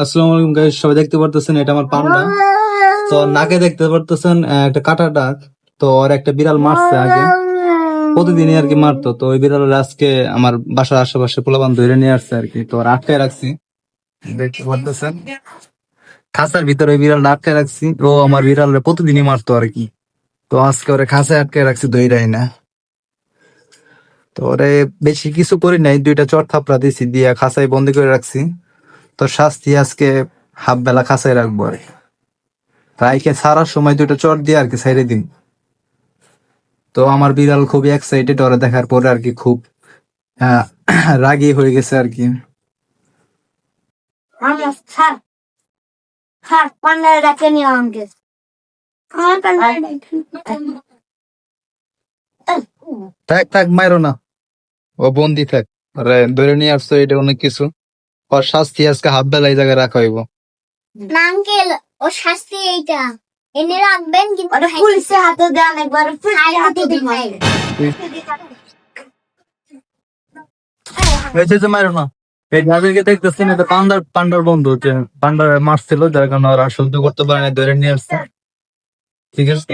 আসসালামু আলাইকুম গাইস, সবাই দেখতে পারতেছেন এটা আমার পান্ডা। তো নাকে দেখতে পারতেছেন একটা কাটা দাগ। তো ওর একটা বিড়াল মারছে আগে, প্রতিদিনই আর কি মারতো। তো ওই বিড়ালের আজকে আমার বাসার আশেপাশে পোলাপান ধরে নিয়ে আসছে আর কি। তো ওর আটকায় রাখছি, দেখতে পারতেছেন খাঁচার ভিতরে ওই বিড়ালটা আটকায় রাখছি। ও আমার বিড়ালের প্রতিদিনই মারতো আর কি। তো আজকে ওরে খাঁচায় আটকায় রাখছি, দইরাই না। তো ওরে বেশি কিছু করি নাই, দুইটা চড় থাপড়া দিছি, দিয়া খাঁচায় বন্দি করে রাখছি। তো শাস্তি আজকে হাফ বেলা খাঁচায় রাখবো আর কি। রাইকে ছাড়ার সময় দুটো চট দিয়ে আর কি ছেড়ে দিন। তো আমার বিড়াল খুবই এক্সাইটেড ওরা দেখার পরে আর কি, খুব আহ, রাগী হয়ে গেছে আর কি। Vamos, sar, sar, পান্ডা ডাকে নিয়ে আমাকে। আমার পান্ডা থাক থাক, মাইরো না, ও বন্দি থাক। আরে ধরে নিয়ে আসছো, এটা অনেক কিছু। ওর শাস্তি আজকে হাফ বেলা এই জায়গায় রাখা হইব। না আঙ্কেল, ও শাস্তি এইটা এনে রাখবেন, কিন্তু পুলিশে হাতে দেন একবার, হাতে দিন। মাইরো না, এই যাদেরকে দেখতেছেন এটা পান্ডার বন্ধু, যে পান্ডার মারছিল, যার কারণে ওরা সহ্য করতে পারে না, ধরে নিয়ে আসছে। ঠিক আছে।